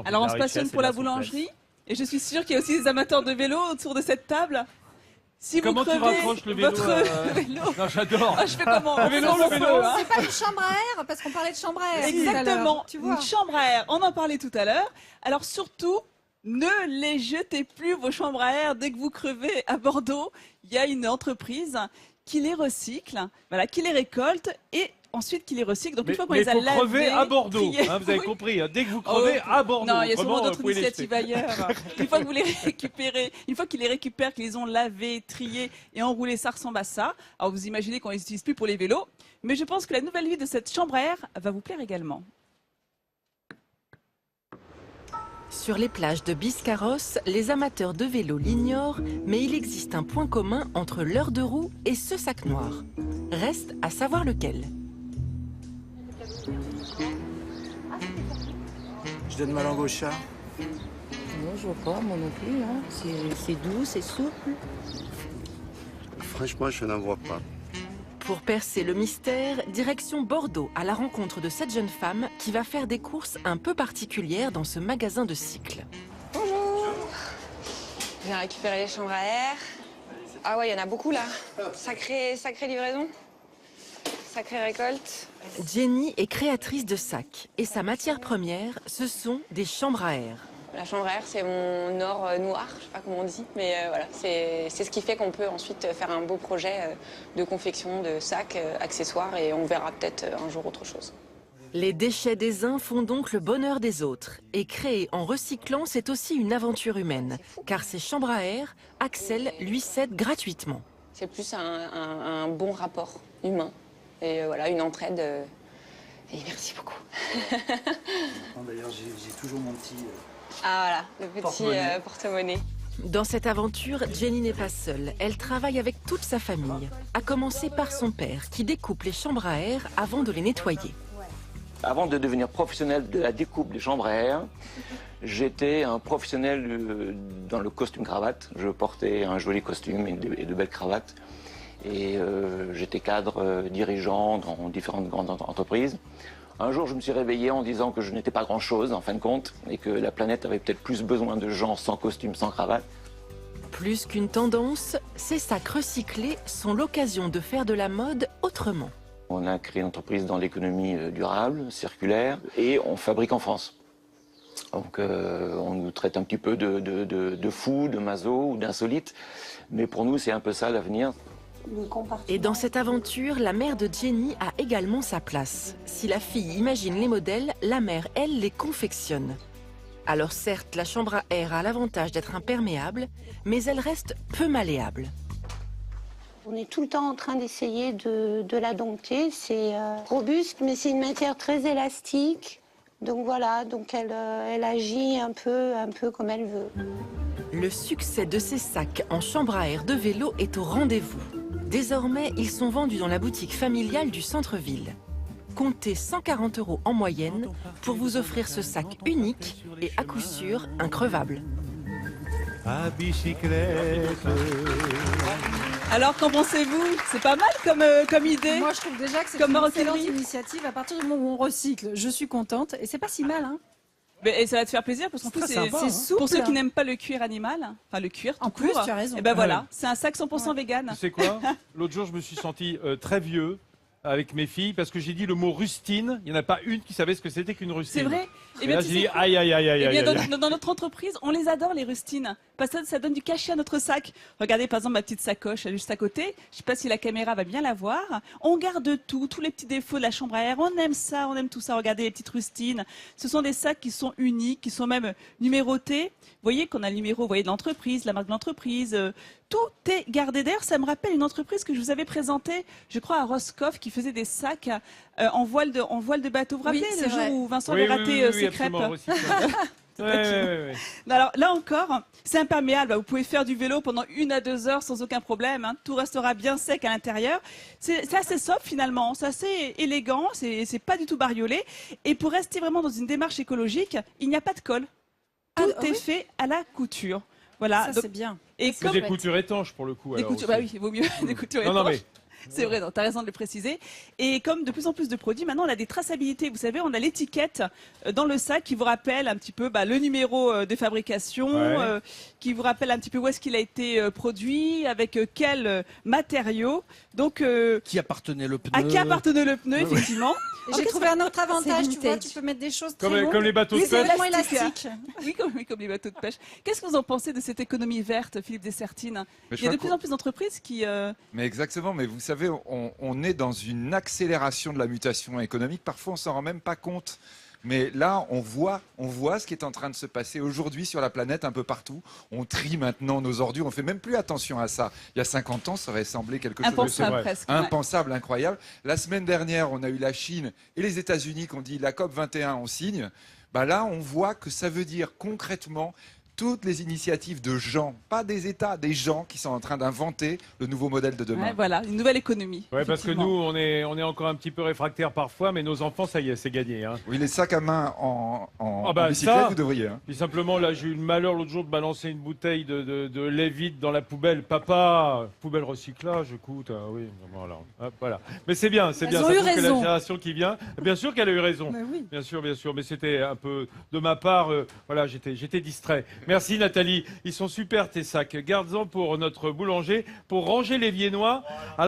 Alors on se passionne pour la boulangerie et je suis sûre qu'il y a aussi des amateurs de vélo autour de cette table. Si Comment vous tu crevez rapproches le vélo votre vélo, Non, j'adore. je fais comment Le vélo. C'est pas une chambre à air, parce qu'on parlait de chambre à air. Exactement, Tu vois. une chambre à air, on en parlait tout à l'heure. Alors surtout, ne les jetez plus vos chambres à air dès que vous crevez à Bordeaux. Il y a une entreprise qui les recycle, voilà, qui les récolte et ensuite qui les recycle. Donc une fois qu'on les a lavés, crever à Bordeaux, triés- vous avez Oui. compris. Dès que vous crevez à Bordeaux. Non, il y a Autrement, sûrement vous d'autres pouvez les initiatives jeter. ailleurs. Une fois que vous les récupérez, une fois qu'ils les récupèrent, qu'ils les ont lavés, triés et enroulés, ça ressemble à ça. Alors vous imaginez qu'on les utilise plus pour les vélos, mais je pense que la nouvelle vie de cette chambre à air va vous plaire également. Sur les plages de Biscarrosse, les amateurs de vélo l'ignorent, mais il existe un point commun entre leur deux roues et ce sac noir. Reste à savoir lequel. Je donne ma langue au chat. Non, je vois pas, moi non plus. Hein. C'est doux, c'est souple. Franchement, je n'en vois pas. Pour percer le mystère, direction Bordeaux à la rencontre de cette jeune femme qui va faire des courses un peu particulières dans ce magasin de cycles. Bonjour. Je viens récupérer les chambres à air. Ah ouais, il y en a beaucoup là. Sacrée livraison. Sacrée récolte. Jenny est créatrice de sacs et sa matière première, ce sont des chambres à air. La chambre à air, c'est mon or noir, je sais pas comment on dit, mais voilà, c'est ce qui fait qu'on peut ensuite faire un beau projet de confection, de sacs, accessoires, et on verra peut-être un jour autre chose. Les déchets des uns font donc le bonheur des autres. Et créer en recyclant, c'est aussi une aventure humaine, car ces chambres à air, Axel lui cède gratuitement. C'est plus un bon rapport humain, et voilà, une entraide. Et merci beaucoup. D'ailleurs, j'ai toujours mon petit... Ah voilà, le petit porte-monnaie. Dans cette aventure, Jenny n'est pas seule. Elle travaille avec toute sa famille, à commencer par son père, qui découpe les chambres à air avant de les nettoyer. Avant de devenir professionnel de la découpe des chambres à air, j'étais un professionnel dans le costume-cravate. Je portais un joli costume et de belles cravates. Et j'étais cadre dirigeant dans différentes grandes entreprises. Un jour, je me suis réveillé en disant que je n'étais pas grand-chose, en fin de compte, et que la planète avait peut-être plus besoin de gens sans costume, sans cravate. Plus qu'une tendance, ces sacs recyclés sont l'occasion de faire de la mode autrement. On a créé une entreprise dans l'économie durable, circulaire, et on fabrique en France. Donc on nous traite un petit peu de fous, de maso ou d'insolites, mais pour nous, c'est un peu ça l'avenir. Et dans cette aventure, la mère de Jenny a également sa place. Si la fille imagine les modèles, la mère, elle, les confectionne. Alors certes, la chambre à air a l'avantage d'être imperméable, mais elle reste peu malléable. On est tout le temps en train d'essayer de la dompter. C'est robuste, mais c'est une matière très élastique. Donc voilà, donc elle agit un peu comme elle veut. Le succès de ces sacs en chambre à air de vélo est au rendez-vous. Désormais, ils sont vendus dans la boutique familiale du centre-ville. Comptez 140 € en moyenne pour vous offrir ce sac unique et à coup sûr increvable. À bicyclette. Alors qu'en pensez-vous? C'est pas mal comme idée. Moi, je trouve déjà que c'est Comme une maroquinerie. excellente initiative. À partir du moment où on recycle, je suis contente. Et c'est pas si mal, hein. Et ça va te faire plaisir parce qu'en plus, C'est souple. pour ceux qui n'aiment pas le cuir animal, enfin le cuir tout En plus, court, tu as raison. et ben voilà, c'est un sac 100% vegan. Tu sais quoi? L'autre jour, je me suis senti très vieux avec mes filles parce que j'ai dit le mot rustine. Il n'y en a pas une qui savait ce que c'était qu'une rustine. C'est vrai. Et là, tu j'ai sais dit quoi aïe, aïe, aïe, aïe, Eh aïe. bien, aïe. dans notre entreprise, on les adore, les rustines. Parce que ça donne du cachet à notre sac. Regardez, par exemple, ma petite sacoche, elle est juste à côté. Je ne sais pas si la caméra va bien la voir. On garde tout, tous les petits défauts de la chambre à air. On aime ça, on aime tout ça. Regardez les petites rustines. Ce sont des sacs qui sont uniques, qui sont même numérotés. Vous voyez qu'on a le numéro, vous voyez, de l'entreprise, la marque de l'entreprise. Tout est gardé. D'ailleurs, ça me rappelle une entreprise que je vous avais présentée, je crois, à Roscoff, qui faisait des sacs en voile de bateau. Vous vous Oui, rappelez c'est le jour vrai. où Vincent Oui, avait oui, raté oui, ses crêpes? absolument, recyclable. Ouais. Alors là encore, c'est imperméable. Vous pouvez faire du vélo pendant 1 à 2 heures sans aucun problème. Hein. Tout restera bien sec à l'intérieur. C'est assez sobre finalement, c'est assez élégant, c'est pas du tout bariolé. Et pour rester vraiment dans une démarche écologique, il n'y a pas de colle. Tout est fait à la couture. Voilà. Ça, Donc, c'est bien. et C'est des coutures étanches pour le coup. des alors, coutures, aussi. bah oui, il vaut mieux des coutures Non, non, étanches. C'est vrai, tu as raison de le préciser. Et comme de plus en plus de produits, maintenant on a des traçabilités. Vous savez, on a l'étiquette dans le sac qui vous rappelle un petit peu le numéro de fabrication, Ouais. qui vous rappelle un petit peu où est-ce qu'il a été produit, avec quel matériau. Donc, Qui appartenait le pneu. à qui appartenait le pneu, effectivement. Et j'ai trouvé un autre avantage, tu vois, vintage. tu peux mettre des choses très Comme, longues. comme les bateaux de Oui, c'est pêche. complètement élastique. élastique. Oui, comme les bateaux de pêche. Qu'est-ce que vous en pensez de cette économie verte, Philippe Dessertine? Mais je Il y a de crois plus en plus d'entreprises qui... Mais exactement, mais vous savez, on est dans une accélération de la mutation économique. Parfois, on s'en rend même pas compte. Mais là, on voit ce qui est en train de se passer aujourd'hui sur la planète, un peu partout. On trie maintenant nos ordures, on fait même plus attention à ça. Il y a 50 ans, ça aurait semblé quelque chose de Impensable presque. ouais. impensable, incroyable. La semaine dernière, on a eu la Chine et les États-Unis qui ont dit la COP 21, on signe. Bah là, on voit que ça veut dire concrètement toutes les initiatives de gens, pas des États, des gens qui sont en train d'inventer le nouveau modèle de demain. Ouais, voilà, une nouvelle économie. Ouais, parce que effectivement. nous, on est encore un petit peu réfractaires parfois, mais nos enfants, ça y est, c'est gagné. Hein. Oui, les sacs à main Ah bah, en bicyclette, ça, vous devriez. Hein. Puis simplement, là, j'ai eu le malheur l'autre jour de balancer une bouteille de lait vide dans la poubelle. Papa, poubelle recyclage, écoute, oui, voilà. Hop, voilà. Mais c'est bien, c'est Elles bien. ont Ça eu prouve que la raison. génération qui vient, bien sûr qu'elle a eu raison. Mais oui. Bien sûr, mais c'était un peu de ma part. Voilà, j'étais distrait. Merci Nathalie. Ils sont super tes sacs. Garde-en pour notre boulanger, pour ranger les viennois.